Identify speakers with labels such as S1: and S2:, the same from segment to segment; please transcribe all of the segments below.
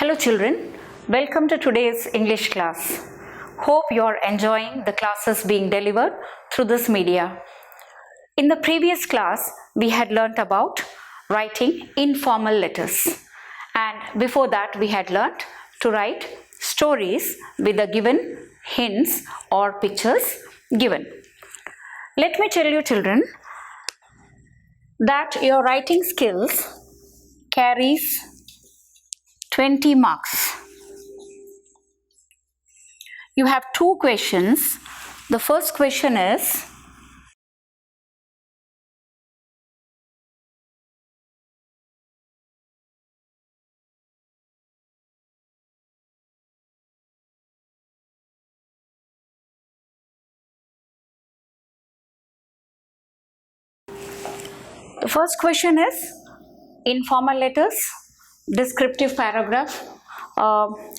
S1: Hello children, welcome to today's English class. Hope you are enjoying the classes being delivered through this media. In the previous class, we had learnt about writing informal letters, and before that we had learnt to write stories with the given hints or pictures given. Let me tell you children that your writing skills carries 20 marks. You have two questions. The first question is, informal letters, descriptive paragraph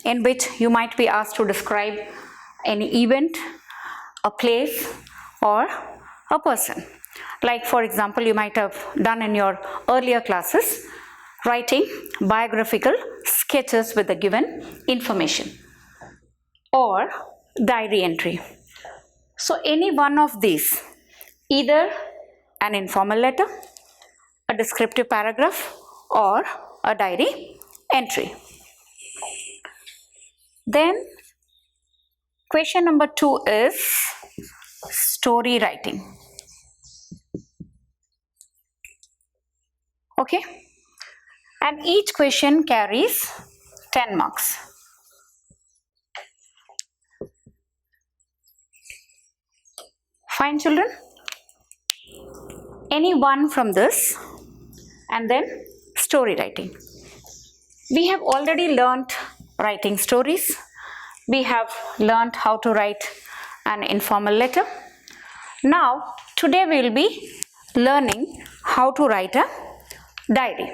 S1: in which you might be asked to describe any event, a place or a person. Like for example, you might have done in your earlier classes writing biographical sketches with the given information or diary entry. So any one of these, either an informal letter, a descriptive paragraph or a diary entry. Then question number 2 is story writing. Okay, and each question carries 10 marks. Fine children, any one from this, and then story writing. We have already learnt writing stories. We have learnt how to write an informal letter. Now today we will be learning how to write a diary.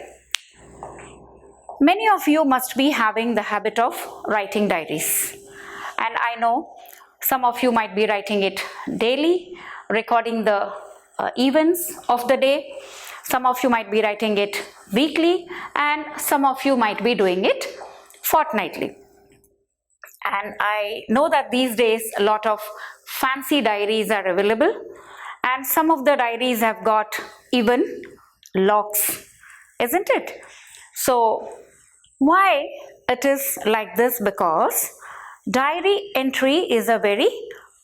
S1: Many of you must be having the habit of writing diaries, and I know some of you might be writing it daily, recording the events of the day. Some of you might be writing it weekly, and some of you might be doing it fortnightly. And I know that these days a lot of fancy diaries are available, and some of the diaries have got even locks, isn't it? So why it is like this? Because diary entry is a very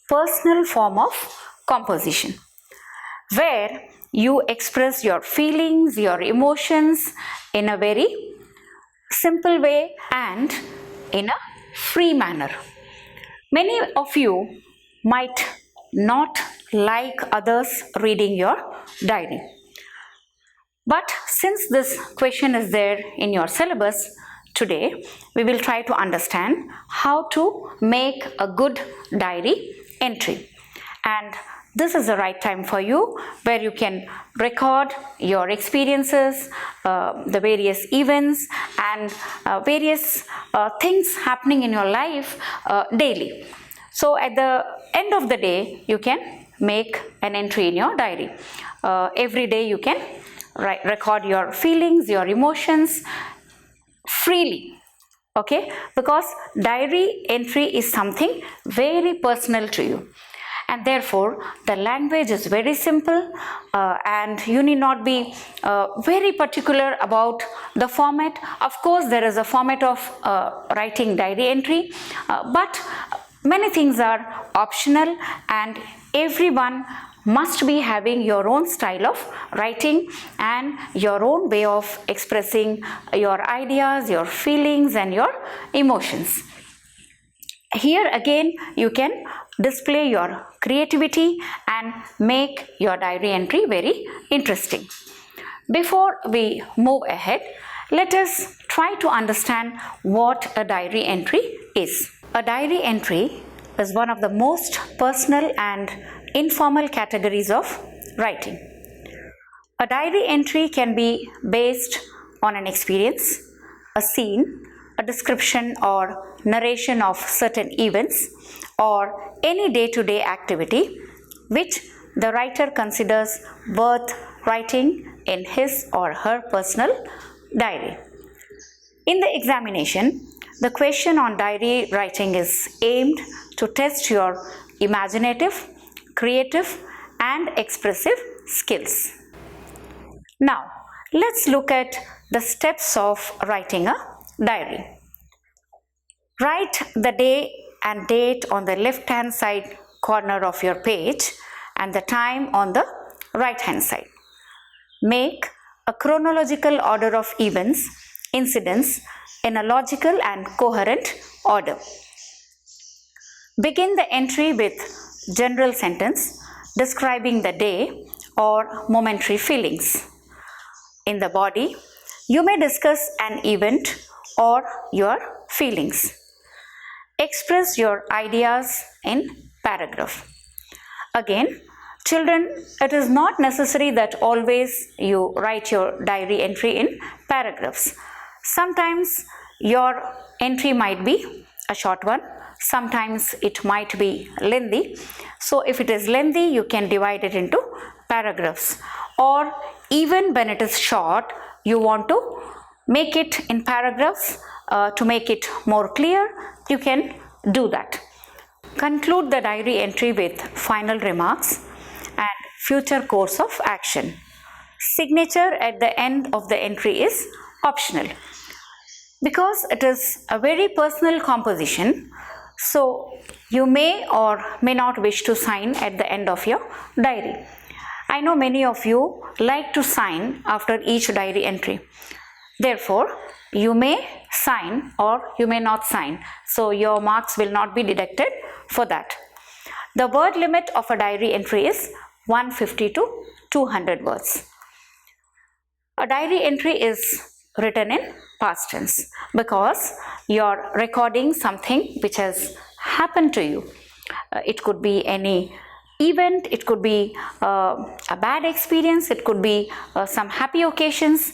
S1: personal form of composition where you express your feelings, your emotions in a very simple way and in a free manner. Many of you might not like others reading your diary. But since this question is there in your syllabus, today we will try to understand how to make a good diary entry. And this is the right time for you where you can record your experiences, the various events and various things happening in your life daily. So at the end of the day, you can make an entry in your diary. Every day you can record your feelings, your emotions freely. Okay, because diary entry is something very personal to you, and therefore the language is very simple, and you need not be very particular about the format. Of course, there is a format of writing diary entry, but many things are optional, and everyone must be having your own style of writing and your own way of expressing your ideas, your feelings and your emotions. Here again you can display your creativity and make your diary entry very interesting. Before we move ahead, let us try to understand what a diary entry is. A diary entry is one of the most personal and informal categories of writing. A diary entry can be based on an experience, a scene, a description or narration of certain events, or any day-to-day activity which the writer considers worth writing in his or her personal diary. In the examination, The question on diary writing is aimed to test your imaginative, creative, and expressive skills. Now, let's look at the steps of writing a diary. Write the day and date on the left hand side corner of your page and the time on the right hand side. Make a chronological order of events, incidents in a logical and coherent order. Begin the entry with general sentence describing the day or momentary feelings. In the body, you may discuss an event or your feelings. Express your ideas in paragraph. Again, children, it is not necessary that always you write your diary entry in paragraphs. Sometimes your entry might be a short one, sometimes it might be lengthy. So if it is lengthy, you can divide it into paragraphs, or even when it is short, you want to make it in paragraphs to make it more clear, you can do that. Conclude the diary entry with final remarks and future course of action. Signature at the end of the entry is optional because it is a very personal composition, so you may or may not wish to sign at the end of your diary. I know many of you like to sign after each diary entry. Therefore, you may sign or you may not sign, so your marks will not be deducted for that. The word limit of a diary entry is 150 to 200 words. A diary entry is written in past tense because you're recording something which has happened to you. It could be any event, it could be a bad experience, it could be some happy occasions.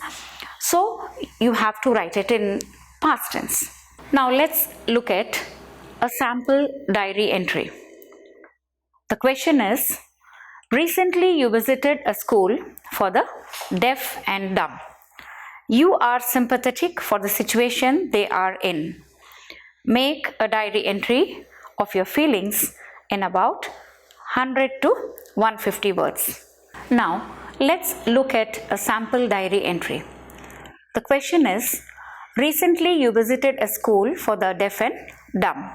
S1: So you have to write it in past tense. Now let's look at a sample diary entry. The question is, recently you visited a school for the deaf and dumb. You are sympathetic for the situation they are in. Make a diary entry of your feelings in about 100 to 150 words. Now let's look at a sample diary entry. The question is, recently you visited a school for the deaf and dumb.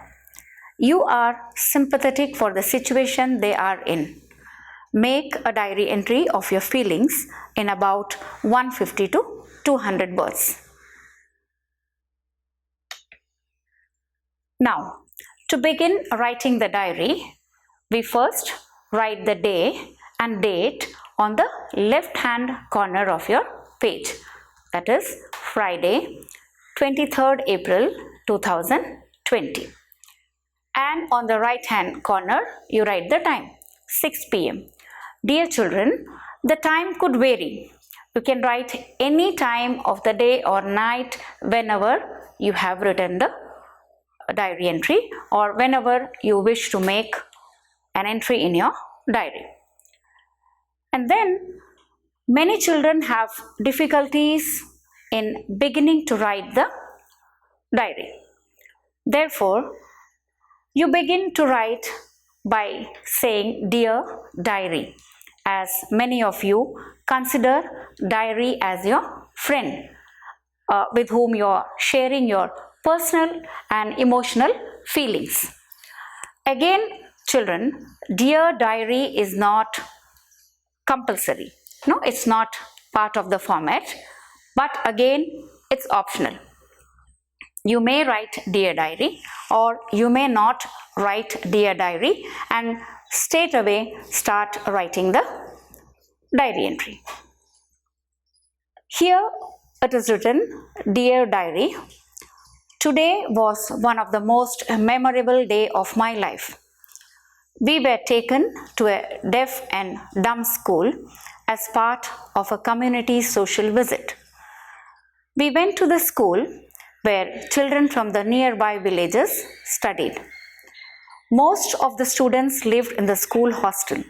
S1: You are sympathetic for the situation they are in. Make a diary entry of your feelings in about 150 to 200 words. Now, to begin writing the diary, we first write the day and date on the left hand corner of your page. That is Friday, 23rd April 2020. And on the right hand corner, you write the time, 6 p.m. Dear children, the time could vary. You can write any time of the day or night whenever you have written the diary entry or whenever you wish to make an entry in your diary. And then many children have difficulties in beginning to write the diary. Therefore, you begin to write by saying dear diary, as many of you consider diary as your friend with whom you are sharing your personal and emotional feelings. Again, children, dear diary is not compulsory. No, it's not part of the format, but again, it's optional. You may write dear diary or you may not write dear diary and straight away start writing the diary entry. Here it is written, dear diary, today was one of the most memorable day of my life. We were taken to a deaf and dumb school as part of a community social visit. We went to the school where children from the nearby villages studied. Most of the students lived in the school hostel.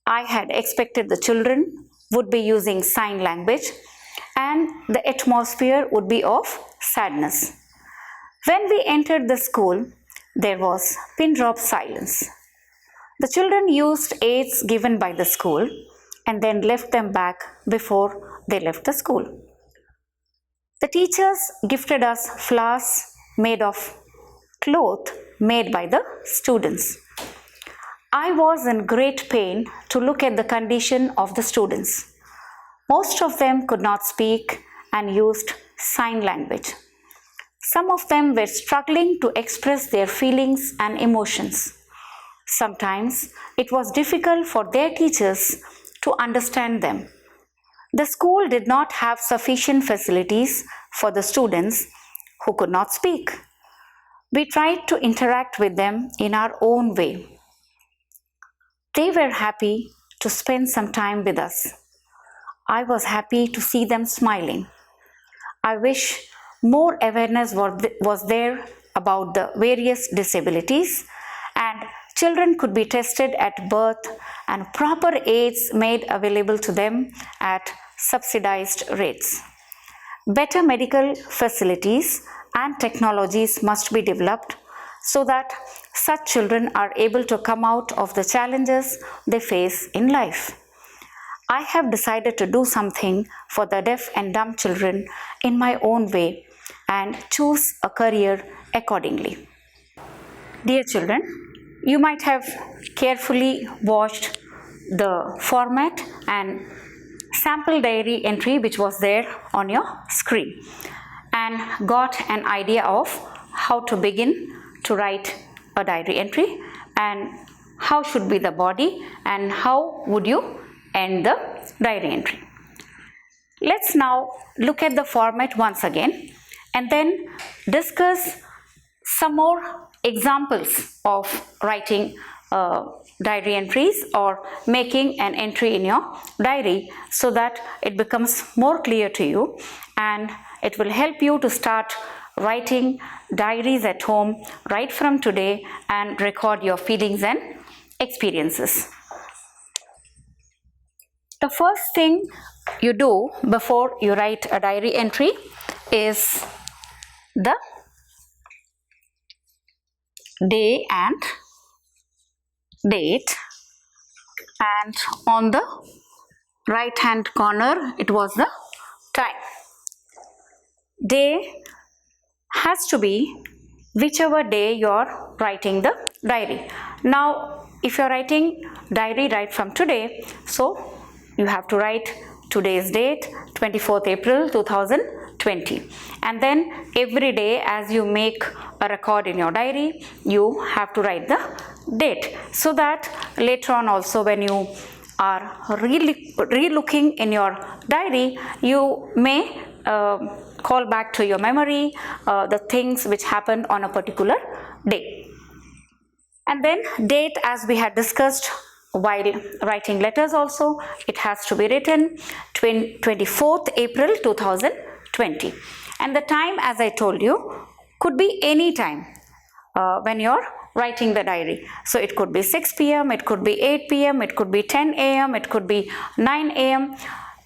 S1: I had expected the children would be using sign language and the atmosphere would be of sadness. When we entered the school, there was pin drop silence. The children used aids given by the school and then left them back before they left the school. The teachers gifted us flowers made of cloth made by the students. I was in great pain to look at the condition of the students. Most of them could not speak and used sign language. Some of them were struggling to express their feelings and emotions. Sometimes it was difficult for their teachers to understand them. The school did not have sufficient facilities for the students who could not speak. We tried to interact with them in our own way. They were happy to spend some time with us. I was happy to see them smiling. I wish more awareness was there about the various disabilities, and children could be tested at birth and proper aids made available to them at subsidized rates. Better medical facilities and technologies must be developed so that such children are able to come out of the challenges they face in life. I have decided to do something for the deaf and dumb children in my own way and choose a career accordingly. Dear children, you might have carefully watched the format and sample diary entry which was there on your screen and got an idea of how to begin to write a diary entry and how should be the body and how would you end the diary entry. Let's now look at the format once again and then discuss some more examples of writing diary entries or making an entry in your diary so that it becomes more clear to you and it will help you to start writing diaries at home right from today and record your feelings and experiences. The first thing you do before you write a diary entry is the day and date, and on the right hand corner it was the time. Day has to be whichever day you're writing the diary. Now if you're writing diary right from today, so you have to write today's date 24th April 2020, and then every day as you make a record in your diary you have to write the date so that later on also when you are re-looking in your diary you may call back to your memory the things which happened on a particular day. And then date, as we had discussed while writing letters also, it has to be written 24th April 2020, and the time, as I told you, could be any time when you're writing the diary. So it could be 6 p.m, it could be 8 p.m, it could be 10 a.m, it could be 9 a.m.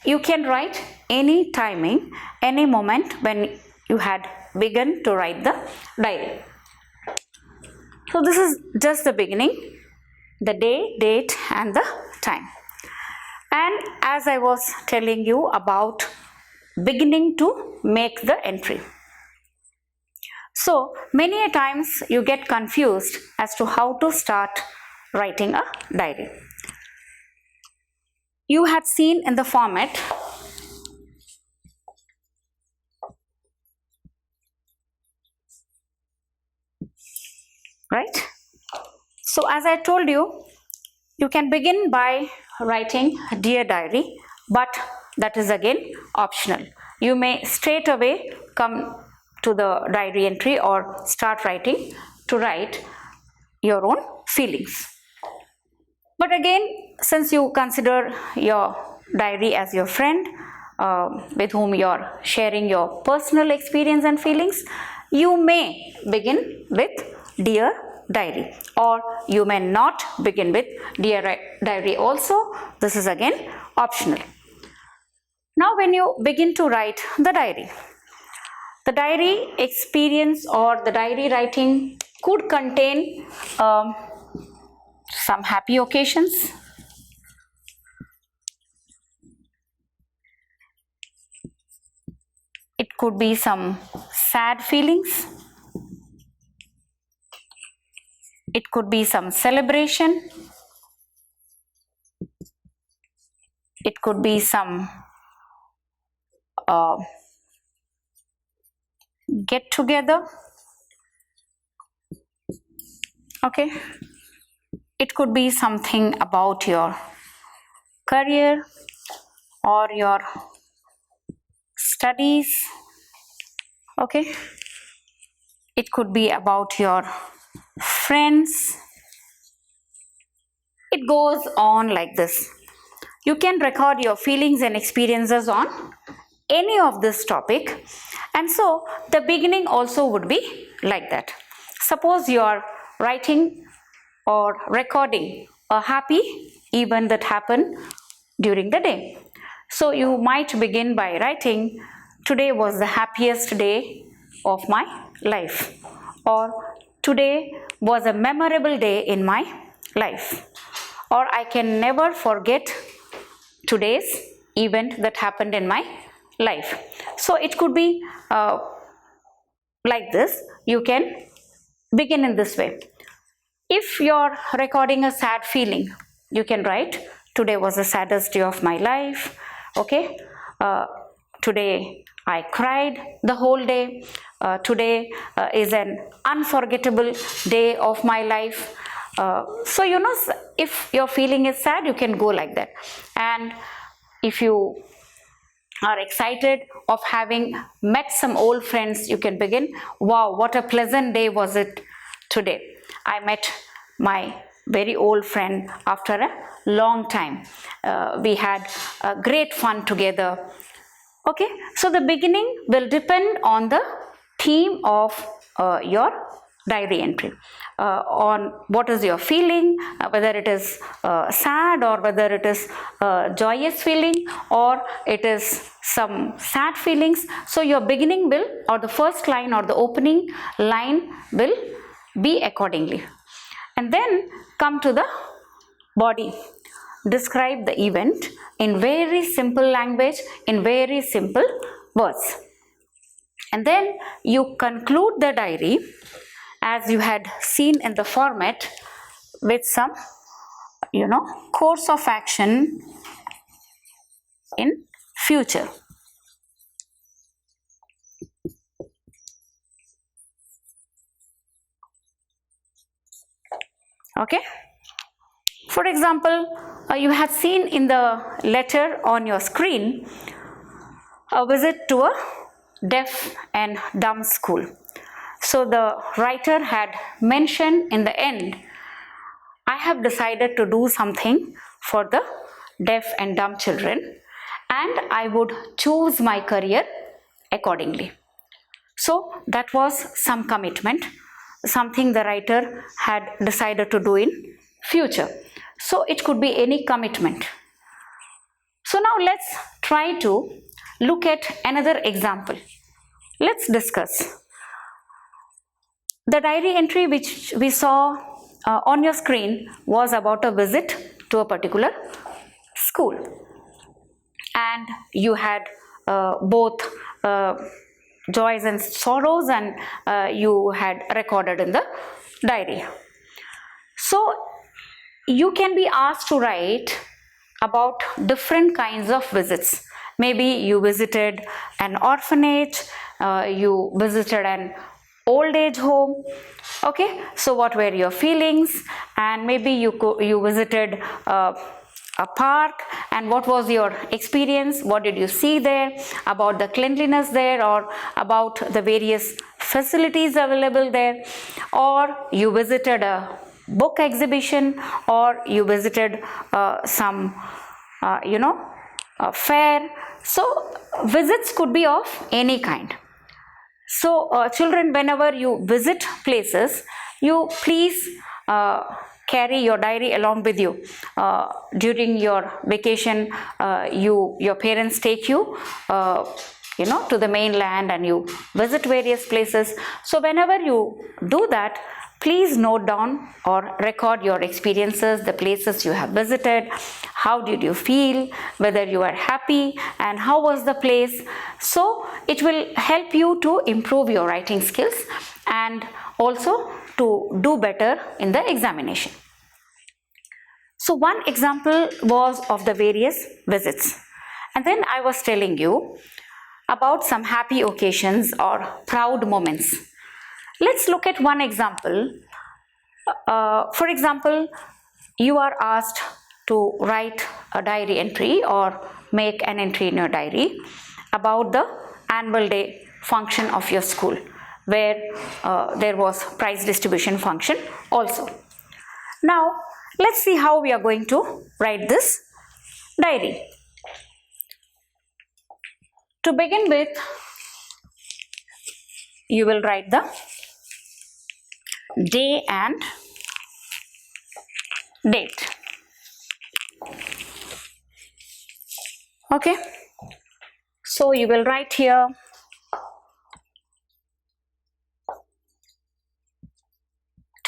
S1: You can write any timing, any moment when you had begun to write the diary. So this is just the beginning, the day, date and the time. And as I was telling you about beginning to make the entry. So many a times you get confused as to how to start writing a diary. You had seen in the format right? So as I told you, you can begin by writing Dear Diary, but that is again optional. You may straight away come to the diary entry or start writing to write your own feelings. But again, since you consider your diary as your friend with whom you are sharing your personal experience and feelings, you may begin with Dear Diary, or you may not begin with Dear Diary also. This is again optional. Now when you begin to write the diary, The diary experience or the diary writing could contain some happy occasions. It could be some sad feelings. It could be some celebration. It could be some get together. Okay. It could be something about your career or your studies. Okay. It could be about your friends. It goes on like this. You can record your feelings and experiences on any of this topic, and so the beginning also would be like that. Suppose you are writing or recording a happy event that happened during the day. So you might begin by writing, today was the happiest day of my life, or today was a memorable day in my life, or I can never forget today's event that happened in my life. So it could be like this. You can begin in this way. If you're recording a sad feeling, you can write, today was the saddest day of my life. Okay. Today I cried the whole day. Today is an unforgettable day of my life. So if your feeling is sad, you can go like that. And if you are excited of having met some old friends, you can begin, wow, what a pleasant day was it today. I met my very old friend after a long time. We had great fun together. Okay, so the beginning will depend on the theme of your diary entry, on what is your feeling, whether it is sad or whether it is joyous feeling or it is some sad feelings. So your beginning will, or the first line or the opening line will be accordingly. And then come to the body. Describe the event in very simple language, in very simple words. And then you conclude the diary as you had seen in the format with some, course of action in future. Okay. For example, you have seen in the letter on your screen a visit to a deaf and dumb school. So the writer had mentioned in the end, I have decided to do something for the deaf and dumb children and I would choose my career accordingly. So that was some commitment, something the writer had decided to do in future. So it could be any commitment. So now let's try to look at another example. Let's discuss. The diary entry which we saw on your screen was about a visit to a particular school, and you had both joys and sorrows, and you had recorded in the diary. So you can be asked to write about different kinds of visits. Maybe you visited an orphanage, you visited an old age home. Okay, so what were your feelings? And maybe you visited a park, and what was your experience? What did you see there? About the cleanliness there, or about the various facilities available there? Or you visited a book exhibition, or you visited some fair. So visits could be of any kind. So children, whenever you visit places, you please carry your diary along with you. During your vacation, your parents take you to the mainland and you visit various places. So whenever you do that, please note down or record your experiences, the places you have visited, how did you feel, whether you are happy and how was the place. So it will help you to improve your writing skills and also to do better in the examination. So one example was of the various visits, and then I was telling you about some happy occasions or proud moments. Let's look at one example. For example, you are asked to write a diary entry or make an entry in your diary about the annual day function of your school, where there was prize distribution function also. Now let's see how we are going to write this diary. To begin with, you will write the day and date. Okay, so you will write here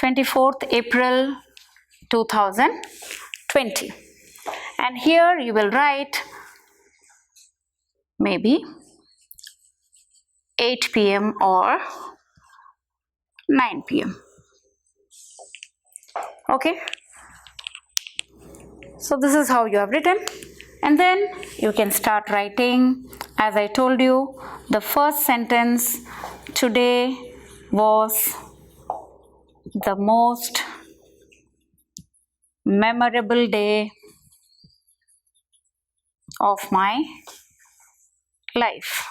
S1: 24th April 2020, and here you will write maybe 8 p.m. or 9 p.m. Okay, so this is how you have written, and then you can start writing. As I told you, the first sentence, today was the most memorable day of my life.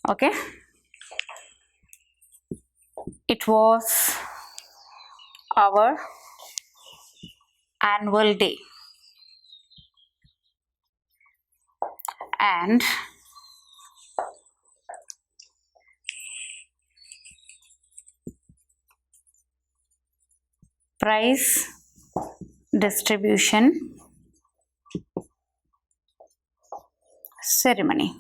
S1: Okay, it was our annual day, and prize distribution ceremony.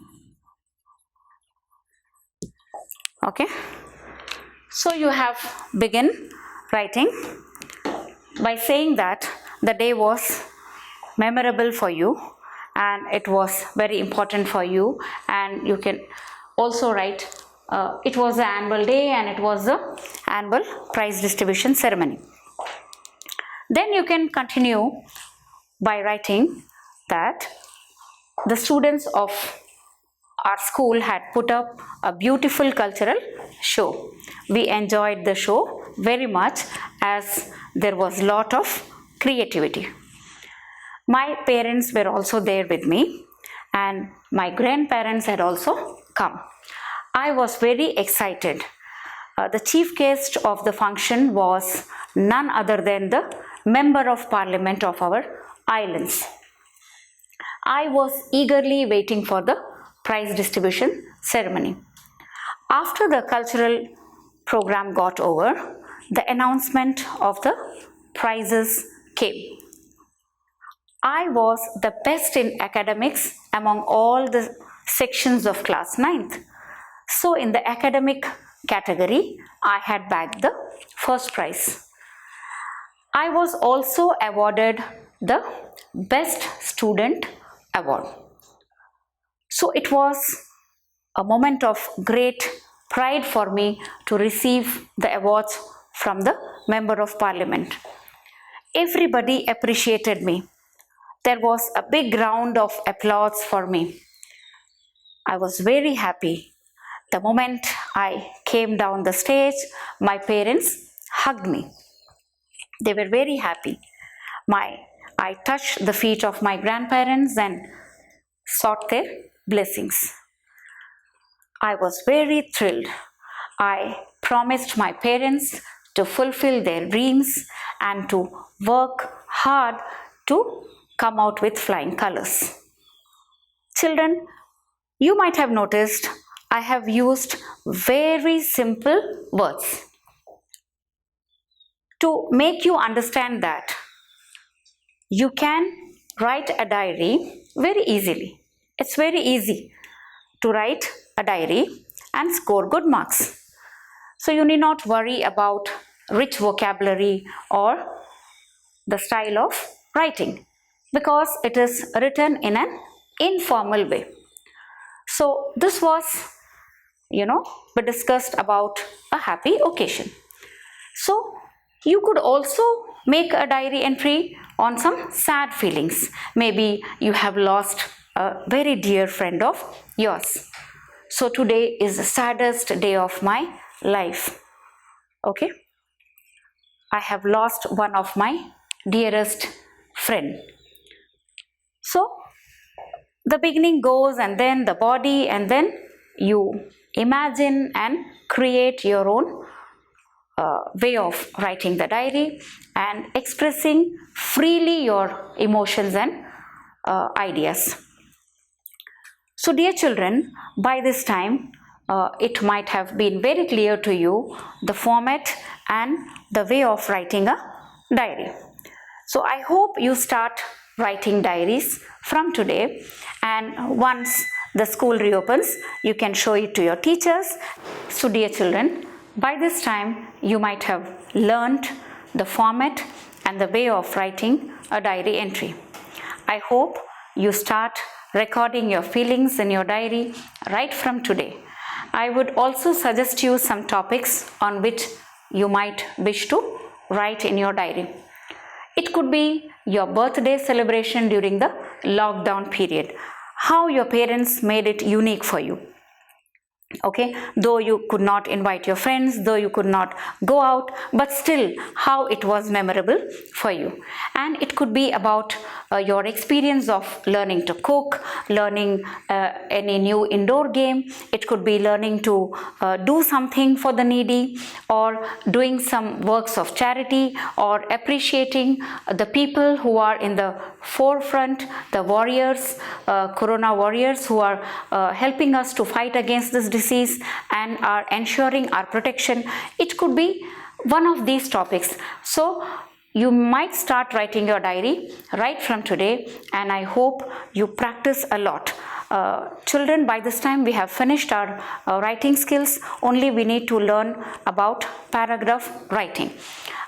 S1: Okay, so you have begin writing by saying that the day was memorable for you and it was very important for you, and you can also write it was the annual day and it was the annual prize distribution ceremony. Then you can continue by writing that the students of our school had put up a beautiful cultural show. We enjoyed the show very much as there was a lot of creativity. My parents were also there with me and my grandparents had also come. I was very excited. The chief guest of the function was none other than the Member of Parliament of our islands. I was eagerly waiting for the prize distribution ceremony. After the cultural program got over, the announcement of the prizes came. I was the best in academics among all the sections of class 9th. So in the academic category, I had bagged the first prize. I was also awarded the Best Student Award. So it was a moment of great pride for me to receive the awards from the Member of Parliament. Everybody appreciated me. There was a big round of applause for me. I was very happy. The moment I came down the stage, my parents hugged me. They were very happy. I touched the feet of my grandparents and sought their blessings. I was very thrilled. I promised my parents to fulfill their dreams and to work hard to come out with flying colors. Children, you might have noticed I have used very simple words to make you understand that You can write a diary very easily. It's very easy to write a diary and score good marks. So you need not worry about rich vocabulary or the style of writing because it is written in an informal way. So this was, we discussed about a happy occasion. So you could also make a diary entry on some sad feelings. Maybe you have lost a very dear friend of yours. So today is the saddest day of my life. Okay, I have lost one of my dearest friend. So the beginning goes, and then the body, and then you imagine and create your own way of writing the diary and expressing freely your emotions and ideas. So dear children, by this time it might have been very clear to you the format and the way of writing a diary. So I hope you start writing diaries from today, and once the school reopens, you can show it to your teachers. So dear children, by this time you might have learned the format and the way of writing a diary entry. I hope you start recording your feelings in your diary right from today. I would also suggest you some topics on which you might wish to write in your diary. It could be your birthday celebration during the lockdown period, how your parents made it unique for you. Okay, though you could not invite your friends, though you could not go out, but still how it was memorable for you. And it could be about your experience of learning to cook, learning any new indoor game. It could be learning to do something for the needy, or doing some works of charity, or appreciating the people who are in the forefront, the warriors, corona warriors who are helping us to fight against this disease and are ensuring our protection. It could be one of these topics. So you might start writing your diary right from today, and I hope you practice a lot. Children, by this time we have finished our writing skills. Only we need to learn about paragraph writing.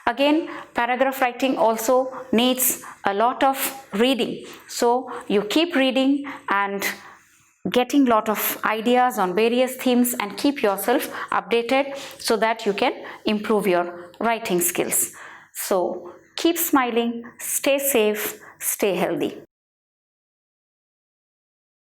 S1: Again, paragraph writing also needs a lot of reading. So you keep reading and getting lot of ideas on various themes, and keep yourself updated so that you can improve your writing skills. So keep smiling, stay safe, stay healthy.